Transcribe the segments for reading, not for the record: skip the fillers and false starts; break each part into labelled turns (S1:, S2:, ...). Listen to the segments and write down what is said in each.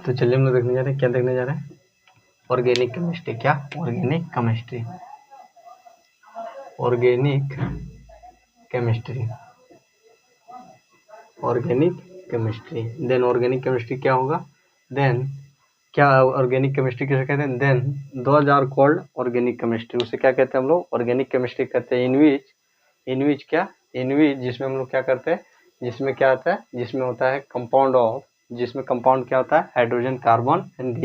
S1: तो चलिए हम लोग देखने जा रहे हैं, क्या देखने जा रहे हैं, ऑर्गेनिक केमिस्ट्री। क्या organic chemistry, organic chemistry, organic chemistry. Then organic chemistry क्या होगा, देन क्या ऑर्गेनिक केमिस्ट्री किसे कहते हैं, then those are called organic chemistry. उसे क्या कहते हैं हम लोग, ऑर्गेनिक केमिस्ट्री कहते हैं। इन विच क्या, इन विच जिसमें हम लोग क्या करते हैं, जिसमें क्या आता है, जिसमें होता है कंपाउंड ऑफ, जिसमें कंपाउंड क्या होता है, hydrogen carbon and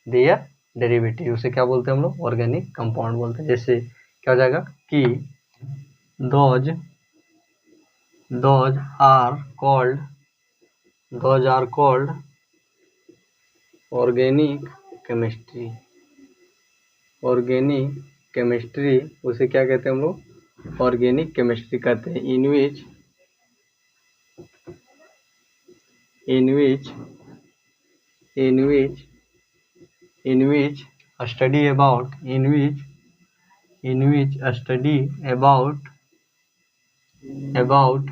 S1: their derivative. उसे क्या बोलते हैं हम लोग, ऑर्गेनिक कंपाउंड बोलते हैं। जैसे क्या हो जाएगा कि those are called organic chemistry। Organic chemistry उसे क्या कहते हैं हम लोग, ऑर्गेनिक केमिस्ट्री कहते हैं। In which study about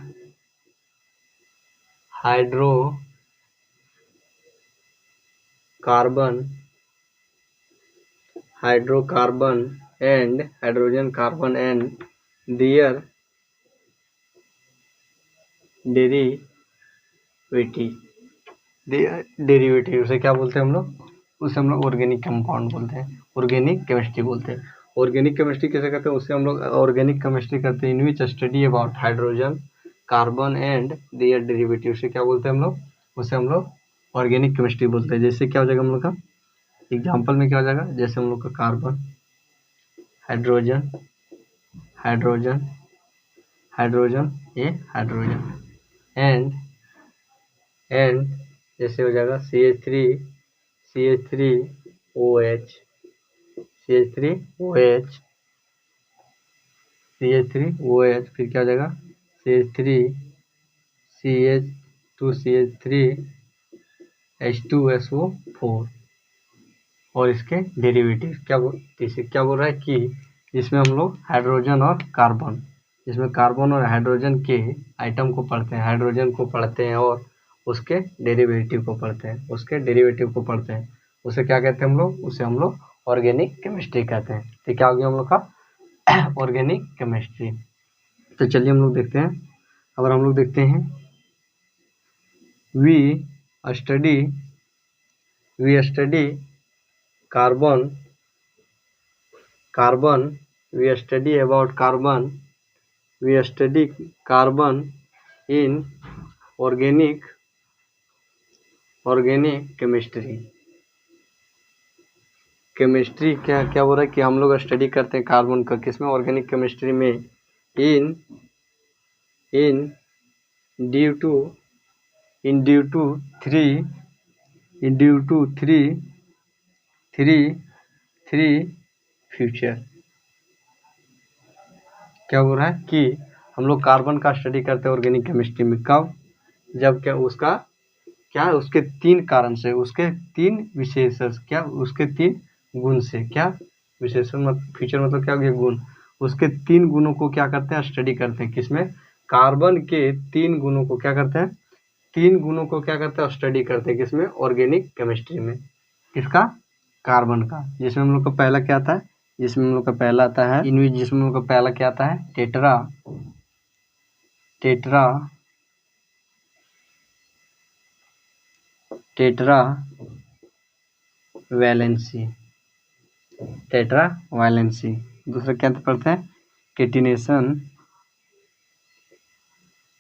S1: hydrocarbon and hydrogen carbon and their derivative उसे क्या बोलते हैं हम लोग, उसे हम लोग ऑर्गेनिक कंपाउंड बोलते हैं, ऑर्गेनिक केमिस्ट्री बोलते हैं। ऑर्गेनिक केमिस्ट्री किसे कहते हैं, उसे हम लोग ऑर्गेनिक केमिस्ट्री कहते हैं। In which study about hydrogen carbon and their derivative, उसे क्या बोलते हैं हम लोग, उसे हम लोग ऑर्गेनिक केमिस्ट्री बोलते हैं। जैसे क्या हो जाएगा हम लोग का एग्जाम्पल में, क्या हो जाएगा, जैसे हम लोग का कार्बन, हाइड्रोजन ये हाइड्रोजन एंड जैसे हो जाएगा CH3OH, फिर क्या हो जाएगा CH3CH2CH3H2SO4 और इसके डेरिवेटिव क्या बोल रहा है कि इसमें हम लोग हाइड्रोजन और कार्बन, इसमें कार्बन और हाइड्रोजन के आइटम को पढ़ते हैं, हाइड्रोजन को पढ़ते हैं और उसके डेरिवेटिव को पढ़ते हैं, उसे क्या कहते हैं हम लोग, उसे हम लोग ऑर्गेनिक केमिस्ट्री कहते हैं। तो क्या हो गया हम लोग का ऑर्गेनिक केमिस्ट्री। तो चलिए हम लोग देखते हैं, अगर हम लोग देखते हैं we study carbon, we study about carbon in organic chemistry क्या बोल रहा है कि हम लोग स्टडी करते हैं कार्बन का, किसमें, ऑर्गेनिक केमिस्ट्री में। In due to three future. क्या बोल रहा है कि हम लोग कार्बन का स्टडी करते हैं ऑर्गेनिक केमिस्ट्री में, कब, जब क्या उसका क्या उसके 3 कारण से, उसके 3 विशेषण, क्या उसके 3 गुण से, क्या विशेषण मतलब फीचर मतलब क्या हो गया, गुण, उसके 3 गुणों को क्या करते हैं, स्टडी करते हैं, किसमें, कार्बन के 3 गुणों को क्या करते हैं, 3 गुणों को क्या करते हैं, स्टडी करते हैं, किसमें, ऑर्गेनिक केमिस्ट्री में। किसका, कार्बन का। जिसमें हम लोग का पहला क्या आता है, जिसमें हम लोग का पहला आता है इनविच, जिसमें हम लोग का पहला क्या आता है, टेट्रा वैलेंसी। दूसरा क्या पढ़ते हैं,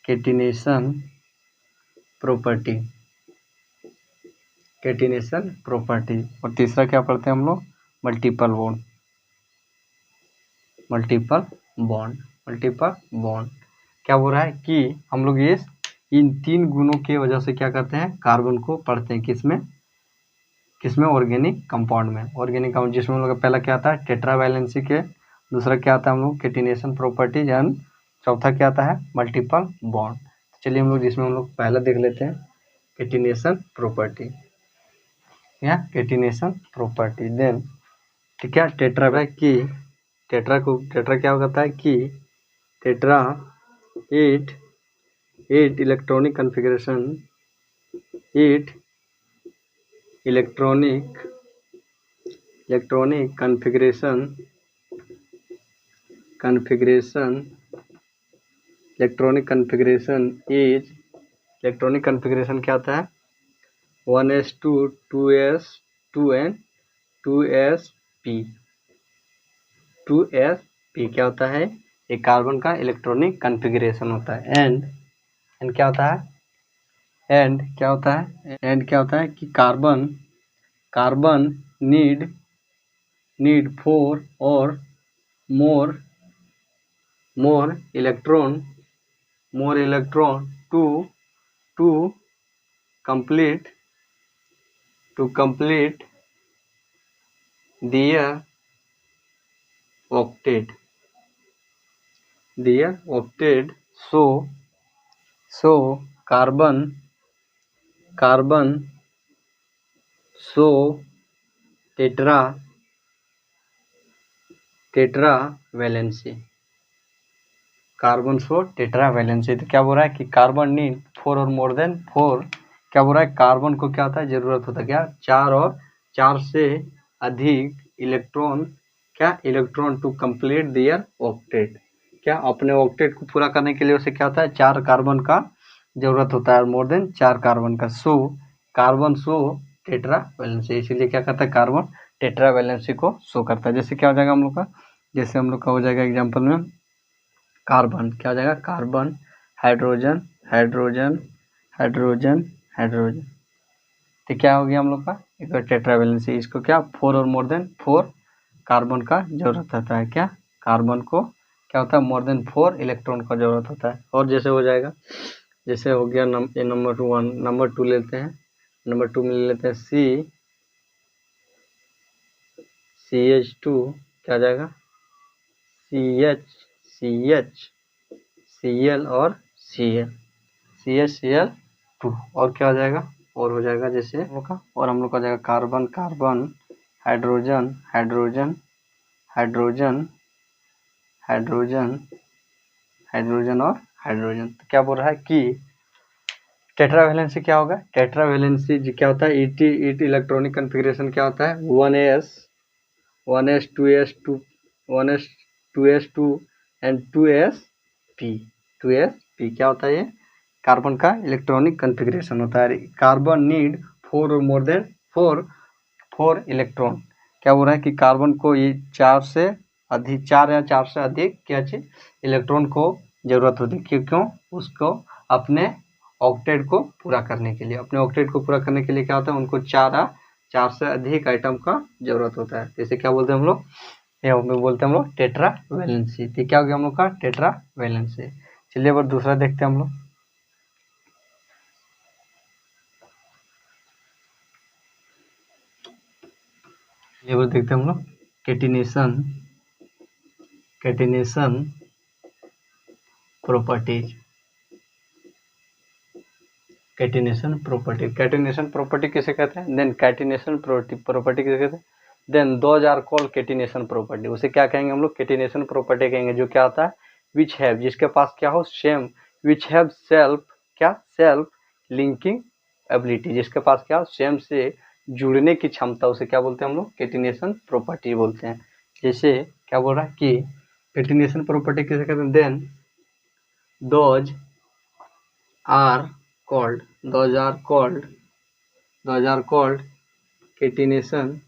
S1: कैटिनेशन प्रॉपर्टी। और तीसरा क्या पढ़ते हैं हम लोग, मल्टीपल बॉन्ड। क्या बोल रहा है कि हम लोग ये इन 3 गुणों की वजह से क्या करते हैं, कार्बन को पढ़ते हैं, किसमें ऑर्गेनिक कंपाउंड में। ऑर्गेनिक कंपाउंड जिसमें हम लोग पहला क्या आता है, टेट्रा वैलेंसी के, दूसरा क्या आता है हम लोग कैटिनेशन प्रॉपर्टी, एंड चौथा क्या आता है, मल्टीपल बॉन्ड। तो चलिए हम लोग जिसमें हम लोग पहला देख लेते हैं, कैटिनेशन प्रॉपर्टी। देन तो क्या टेट्रा क्या होता है कि tetra 8 electronic configuration, electronic configuration क्या होता है 1s2 2s2 एंड 2sp क्या होता है, एक कार्बन का इलेक्ट्रॉनिक कॉन्फ़िगरेशन होता है। एंड क्या होता है, एंड क्या होता है कि कार्बन नीड 4 और more electron to complete their octet so carbon so tetravalency तो क्या बोल रहा है कि कार्बन नीड 4 और मोर देन 4, क्या बोल रहा है, कार्बन को क्या होता है, जरूरत होता है क्या 4 और 4 से अधिक electron to complete their octet, क्या अपने ऑक्टेट को पूरा करने के लिए उसे क्या होता है 4 कार्बन का जरूरत होता है, मोर देन 4 कार्बन का। कार्बन टेट्रावैलेंसी, इसीलिए क्या करता है कार्बन टेट्रावैलेंसी को शो करता है। जैसे क्या हो जाएगा हम लोग का, जैसे हम लोग का हो जाएगा एग्जांपल में कार्बन, क्या हो जाएगा कार्बन हाइड्रोजन तो क्या हो गया हम लोग का एक टेट्रावैलेंसी, इसको क्या 4 और मोर देन 4 कार्बन का जरूरत होता है, क्या कार्बन को क्या होता है मोर देन 4 इलेक्ट्रॉन का जरूरत होता है। और जैसे हो जाएगा, जैसे हो गया नंबर 1, नंबर 2 लेते हैं, नंबर 2 में ले लेते हैं CH2, क्या आ जाएगा Cl और CH2 और क्या हो जाएगा, और हो जाएगा जैसे और हम लोग का जाएगा कार्बन हाइड्रोजन और हाइड्रोजन। तो क्या बोल रहा है कि टेट्रावैलेंसी क्या होगा, टेट्रावैलेंसी क्या होता है, इट इलेक्ट्रॉनिक कॉन्फ़िगरेशन क्या होता है 1s 2s2 एंड 2sp क्या होता है, ये कार्बन का इलेक्ट्रॉनिक कॉन्फ़िगरेशन होता है। कार्बन नीड 4 और मोर देन 4 इलेक्ट्रॉन, क्या बोल रहा है कि कार्बन को ये 4 या 4 से अधिक क्या चीज इलेक्ट्रॉन को जरूरत होती है, क्यों उसको अपने ऑक्टेट को पूरा करने के लिए, क्या होता है उनको 4 से अधिक आइटम का जरूरत होता है। जैसे क्या बोलते हैं हम लोग, बोलते हैं हम लोग टेट्रावैलेंसी। तो क्या हो गया हम लोग का टेट्रावैलेंसी। चलिए अब दूसरा देखते हैं हम लोग, देखते हैं हम लोग कैटिनेशन प्रॉपर्टीज। कैटिनेशन प्रॉपर्टी किसे कहते हैं, देन कैटिनेशन प्रॉपर्टी किसे कहते हैं, then those are called catenation property. उसे क्या कहेंगे हम लोग, कैटिनेशन प्रॉपर्टी कहेंगे, जो क्या होता है विच हैव, जिसके पास क्या हो same, which have self linking ability, जिसके पास क्या हो सेम से जुड़ने की क्षमता, उसे क्या बोलते हैं हम लोग कैटिनेशन प्रॉपर्टी बोलते हैं। जैसे क्या बोल रहा है कि कैटिनेशन प्रॉपर्टी किसे कहते हैं, then those are called catenation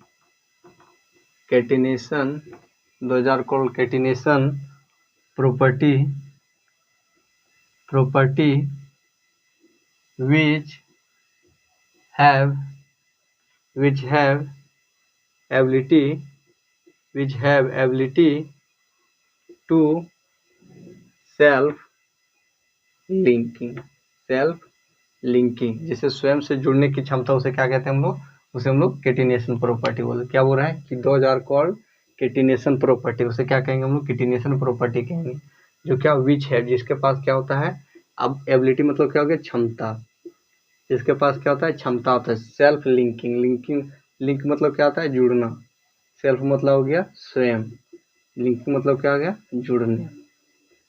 S1: property which have ability to self linking, जिसे स्वयं से जुड़ने की क्षमता, उसे क्या कहते हैं हम लोग, उसे हम लोग कैटिनेशन प्रॉपर्टी बोलते हैं। क्या बोल रहा है कि those are called catenation property, उसे क्या कहेंगे हम लोग कैटिनेशन प्रॉपर्टी कहेंगे, जो क्या विच है, जिसके पास क्या होता है, अब एबिलिटी मतलब क्या हो गया क्षमता, जिसके पास क्या होता है क्षमता होता है सेल्फ लिंक मतलब क्या होता है जुड़ना, सेल्फ मतलब हो गया स्वयं, लिंकिंग मतलब क्या हो गया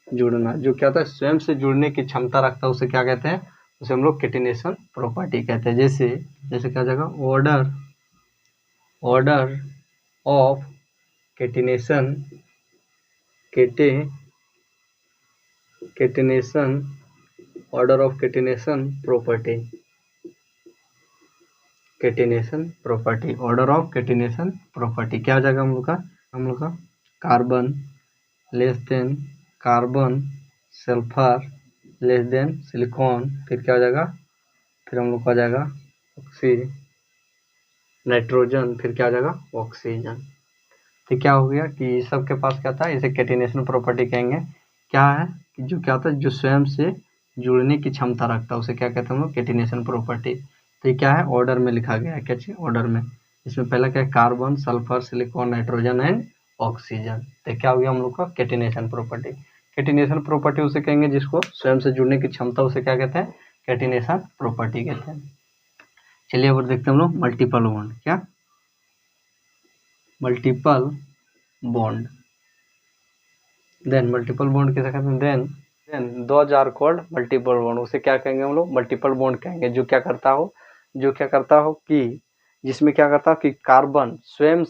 S1: जुड़ना, जो क्या होता है स्वयं से जुड़ने की क्षमता रखता है, उसे क्या कहते हैं, उसे हम लोग कैटिनेशन प्रॉपर्टी कहते हैं। जैसे जैसे क्या हो जाएगा, order of catenation order of catenation property, order of catenation property क्या हो जाएगा हम लोग का carbon less than carbon, sulphur less than silicon, फिर क्या हो जाएगा, फिर हम लोग का आ जाएगा नाइट्रोजन, फिर क्या हो जाएगा ऑक्सीजन। तो क्या हो गया कि सबके पास क्या था, इसे कैटिनेशन प्रॉपर्टी कहेंगे। क्या है कि जो क्या होता है, जो स्वयं से जुड़ने की क्षमता रखता है उसे क्या कहते हैं हम लोग, कैटिनेशन प्रॉपर्टी। तो ये क्या है, ऑर्डर में लिखा गया है, क्या चीज ऑर्डर में। इसमें पहला क्या है, carbon, sulphur, silicon, nitrogen and oxygen. तो क्या हो गया हम लोग का कैटिनेशन प्रॉपर्टी। कैटिनेशन प्रॉपर्टी उसे कहेंगे जिसको स्वयं से जुड़ने की क्षमता, उसे क्या कहते हैं, कैटिनेशन प्रॉपर्टी कहते हैं। चलिए अब देखते हैं हम लोग मल्टीपल बॉन्ड। क्या multiple bond, then multiple bond किसे कहते हैं, then those are called multiple bond, उसे क्या कहेंगे हम लोग, मल्टीपल बॉन्ड कहेंगे। जो क्या करता हो कि जिसमें क्या करता हो कि कार्बन स्वयं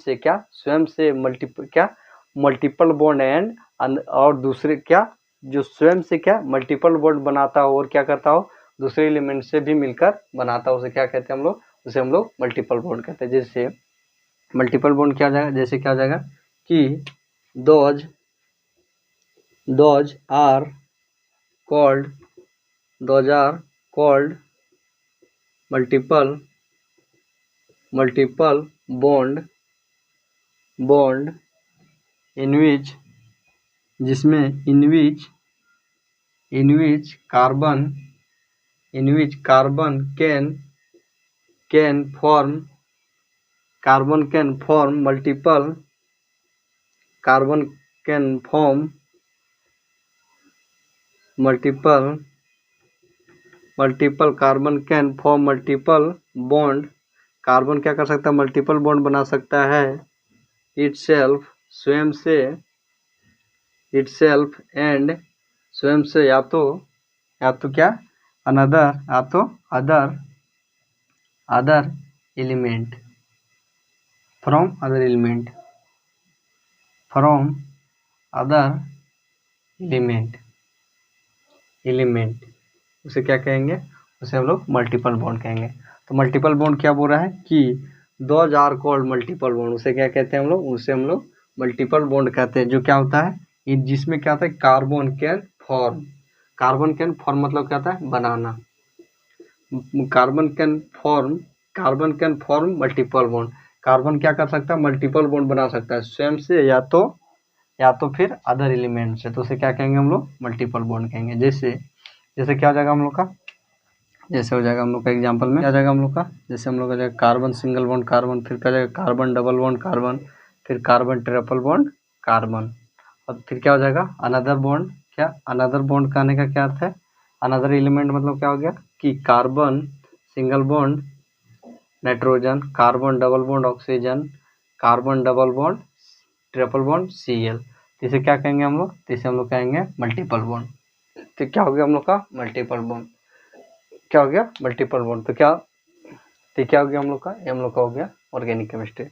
S1: से मल्टीपल बॉन्ड एंड और दूसरे क्या, जो स्वयं से क्या मल्टीपल बॉन्ड बनाता हो और क्या करता हो दूसरे एलिमेंट से भी मिलकर बनाता हो, उसे क्या कहते हैं हम लोग, उसे हम लोग मल्टीपल बॉन्ड कहते हैं। जैसे मल्टीपल बॉन्ड क्या हो जाएगा, जैसे क्या हो जाएगा कि those are called multiple bond in which carbon can form multiple bond। Carbon क्या कर सकता है, मल्टीपल बॉन्ड बना सकता है itself स्वयं एंड स्वयं से, या तो क्या other element from other element उसे क्या कहेंगे, उसे हम लोग मल्टीपल बॉन्ड कहेंगे। तो मल्टीपल बॉन्ड क्या बोल रहा है कि those are called multiple bond, उसे क्या कहते हैं हम लोग, उसे हम लोग मल्टीपल बॉन्ड कहते हैं। जो क्या होता है, जिसमें क्या होता है, कार्बन कैन फॉर्म मतलब क्या होता है, बनाना। Carbon can form multiple bond, carbon क्या कर सकता है, मल्टीपल बॉन्ड बना सकता है स्वयं से या तो फिर अदर एलिमेंट से, तो उसे क्या कहेंगे हम लोग, मल्टीपल बॉन्ड कहेंगे। जैसे क्या हो जाएगा हम लोग का, जैसे हो जाएगा हम लोग का एग्जांपल में क्या जाएगा हम लोग का, जैसे हम लोग का जाएगा कार्बन सिंगल बॉन्ड कार्बन, फिर क्या जाएगा कार्बन डबल बॉन्ड कार्बन, फिर कार्बन ट्रिपल बॉन्ड कार्बन, और फिर क्या हो जाएगा अनदर बॉन्ड। क्या अनदर बॉन्ड कहने का क्या अर्थ है, अनदर एलिमेंट मतलब क्या हो गया कि carbon single bond nitrogen, carbon double bond oxygen, carbon double bond triple bond Cl। इसे क्या कहेंगे हम लोग, इसे हम लोग कहेंगे मल्टीपल बॉन्ड। तो क्या हो गया हम लोग का मल्टीपल बॉन्ड, क्या हो गया मल्टीपल बॉन्ड। तो क्या हो गया हम लोग का, ये हम लोग का हो गया ऑर्गेनिक केमिस्ट्री।